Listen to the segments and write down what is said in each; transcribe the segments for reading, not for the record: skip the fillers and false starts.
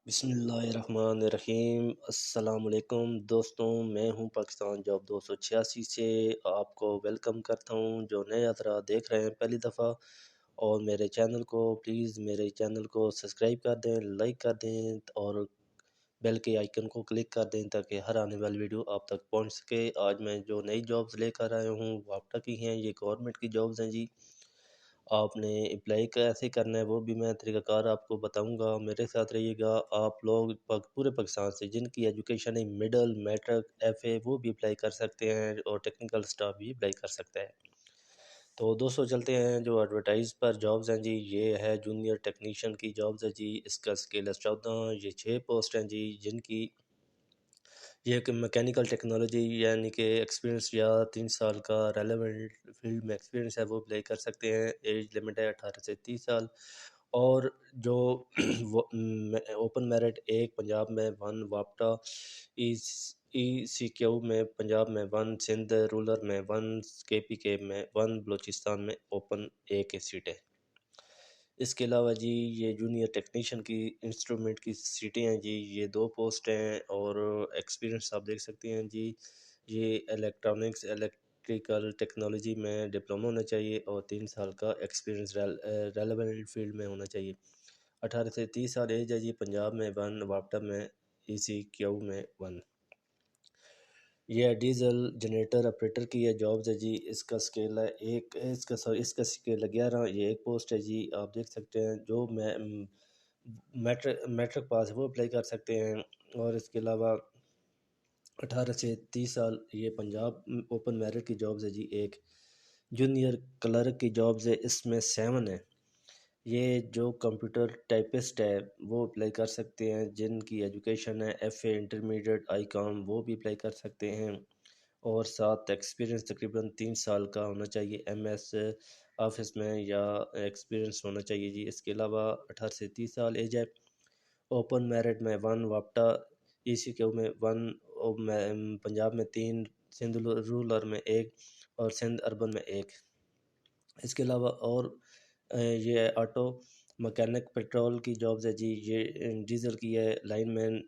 بسم اللہ الرحمن الرحیم۔ السلام علیکم دوستوں، میں ہوں پاکستان جاب 286 سے آپ کو ویلکم کرتا ہوں جو نئے حضرات دیکھ رہے ہیں پہلی دفعہ، اور میرے چینل کو پلیز میرے چینل کو سبسکرائب کر دیں، لائک کر دیں اور بیل کے آئیکن کو کلک کر دیں تاکہ ہر آنے والی ویڈیو آپ تک پہنچ سکے۔ آج میں جو نئی جابز لے کر آیا ہوں وہ آپ کی ہیں، یہ گورنمنٹ کی جابز ہیں جی۔ آپ نے اپلائی کیسے کرنا ہے وہ بھی میں طریقہ کار آپ کو بتاؤں گا، میرے ساتھ رہیے گا۔ آپ لوگ پورے پاکستان سے جن کی ایجوکیشن ہے مڈل میٹرک ایف اے وہ بھی اپلائی کر سکتے ہیں، اور ٹیکنیکل سٹاف بھی اپلائی کر سکتا ہے۔ تو دوستوں چلتے ہیں جو ایڈورٹائز پر جابز ہیں جی۔ یہ ہے جونیئر ٹیکنیشین کی جابز ہے جی، اس کا اسکیل 14، یہ 6 پوسٹ ہیں جی، جن کی یہ کہ میکینیکل ٹیکنالوجی یعنی کہ ایکسپیرینس یا 3 سال کا ریلیونٹ فیلڈ میں ایکسپیرینس ہے وہ اپلائی کر سکتے ہیں۔ ایج لمٹ ہے 18 سے 30 سال، اور جو اوپن میرٹ 1 پنجاب میں 1، وابٹا ای سی کیو میں پنجاب میں 1، سندھ رولر میں 1، کے پی کے میں 1، بلوچستان میں اوپن 1 سیٹ ہے۔ اس کے علاوہ جی یہ جونیئر ٹیکنیشین کی انسٹرومنٹ کی سیٹیں ہیں جی، یہ 2 پوسٹ ہیں، اور ایکسپیرینس آپ دیکھ سکتے ہیں جی۔ یہ الیکٹرانکس الیکٹریکل ٹیکنالوجی میں ڈپلومہ ہونا چاہیے، اور 3 سال کا ایکسپیرینس ریلیونٹ فیلڈ میں ہونا چاہیے۔ 18 سے 30 سال ایج ہے جی، پنجاب میں 1، وابٹا میں ای سی کیو میں 1۔ یہ ڈیزل جنریٹر آپریٹر کی ہے جابز ہے جی، اس کا اسکیل ہے اس کا اسکیل ہے 11، یہ 1 پوسٹ ہے جی۔ آپ دیکھ سکتے ہیں جو میٹرک پاس ہے وہ اپلائی کر سکتے ہیں، اور اس کے علاوہ 18 سے 30 سال یہ پنجاب اوپن میرٹ کی جابز ہے جی۔ ایک جونیئر کلرک کی جابز ہے، اس میں 7 ہے۔ یہ جو کمپیوٹر ٹائپسٹ ہے وہ اپلائی کر سکتے ہیں، جن کی ایجوکیشن ہے ایف اے انٹرمیڈیٹ آئی کام وہ بھی اپلائی کر سکتے ہیں، اور ساتھ ایکسپیرینس تقریباً 3 سال کا ہونا چاہیے ایم ایس آفس میں یا ایکسپیرینس ہونا چاہیے جی۔ اس کے علاوہ 18 سے 30 سال ایج ہے۔ اوپن میرٹ میں 1، وابٹا ای سی کیو میں 1، پنجاب میں 3، سندھ رولر میں 1، اور سندھ اربن میں 1۔ اس کے علاوہ اور یہ آٹو مکینک پیٹرول کی جابز ہے جی، یہ ڈیزل کی ہے۔ لائن مین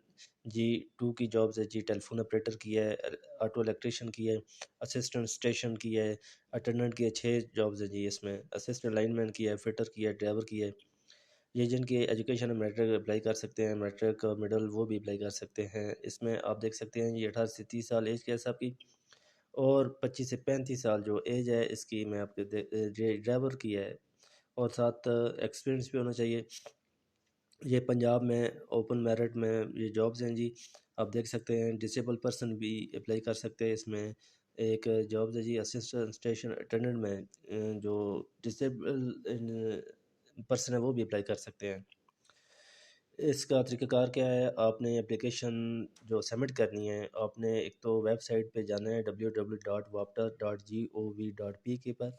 جی 2 کی جابز ہے جی، ٹیلیفون آپریٹر کی ہے، آٹو الیکٹریشین کی ہے، اسسٹنٹ اسٹیشن کی ہے، اٹینڈنٹ کی ہے۔ 6 جابز ہے جی، اس میں اسسٹنٹ لائن مین کی ہے، فٹر کی ہے، ڈرائیور کی ہے۔ یہ جن کی ایجوکیشن میٹرک اپلائی کر سکتے ہیں، میٹرک مڈل وہ بھی اپلائی کر سکتے ہیں۔ اس میں آپ دیکھ سکتے ہیں یہ 18 سے 30 سال ایج کے حساب کی، اور 25 سے 35 سال جو ایج ہے اس کی میں آپ کے ڈرائیور کی ہے، اور ساتھ ایکسپیرینس بھی ہونا چاہیے۔ یہ پنجاب میں اوپن میرٹ میں یہ جابز ہیں جی، آپ دیکھ سکتے ہیں۔ ڈسیبل پرسن بھی اپلائی کر سکتے ہیں، اس میں ایک جابز ہے جی اسسٹنٹ اسٹیشن اٹینڈنٹ میں، جو ڈسیبل پرسن ہے وہ بھی اپلائی کر سکتے ہیں۔ اس کا طریقہ کار کیا ہے؟ آپ نے اپلیکیشن جو سبمٹ کرنی ہے، آپ نے ایک تو ویب سائٹ پہ جانا ہے www.wapta.gov.pk پر،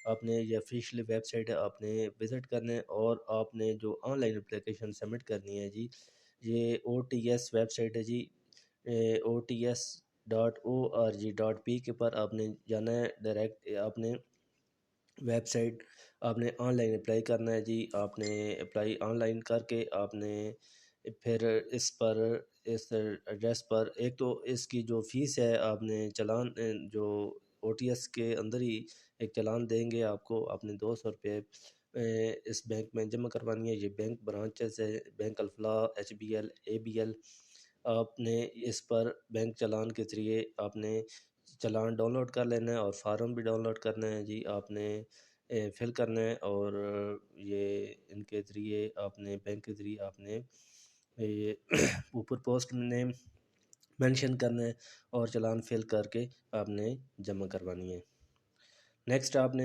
آپ نے یہ آفیشیل ویب سائٹ ہے، آپ نے وزٹ کرنا ہے، اور آپ نے جو آن لائن اپلیکیشن سبمٹ کرنی ہے جی، یہ O T S website ہے جی، ots.org.pk پر آپ نے جانا ہے۔ ڈائریکٹ آپ نے ویب سائٹ آپ نے آن لائن اپلائی کرنا ہے جی۔ آپ نے اپلائی آن لائن کر کے آپ نے پھر اس پر اس ایڈریس پر ایک تو اس کی جو فیس ہے، آپ نے چلان جو او ٹی ایس کے اندر ہی ایک چلان دیں گے آپ کو، آپ نے 200 روپے اس بینک میں جمع کروانی ہے۔ یہ بینک برانچز ہے، bank Alfalah, H B L, A B L. آپ نے اس پر بینک چلان کے ذریعے آپ نے چلان ڈاؤن لوڈ کر لینا ہے، اور فارم بھی ڈاؤن لوڈ کرنا ہے جی، آپ نے فل کرنا ہے، اور یہ ان کے ذریعے آپ نے بینک کے ذریعے آپ نے یہ اوپر پوسٹ نیم مینشن کرنا ہے، اور چلان فل کر کے آپ نے جمع کروانی ہے۔ نیکسٹ آپ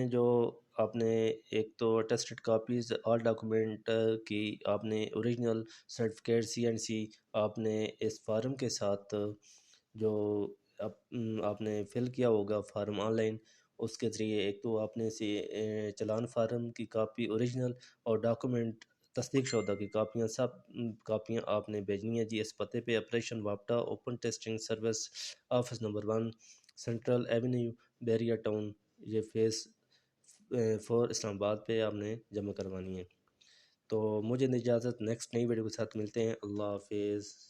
نے ایک تو اٹیسٹڈ کاپیز آل ڈاکومنٹ کی آپ نے اوریجنل سرٹیفکیٹ سی اینڈ سی آپ نے اس فارم کے ساتھ جو آپ نے فل کیا ہوگا فارم آن لائن، اس کے ذریعے ایک تو آپ نے چلان فارم کی کاپی اوریجنل اور ڈاکومنٹ تصدیق شدہ کی کاپیاں سب کاپیاں آپ نے بھیجنی ہے جی۔ اس پتے پہ آپریشن وابٹا open testing service, office number 1، central avenue, Bahria town, یہ فیس 4 اسلام آباد پہ آپ نے جمع کروانی ہے۔ تو مجھے اجازت، نیکسٹ نئی ویڈیو کے ساتھ ملتے ہیں، اللہ حافظ۔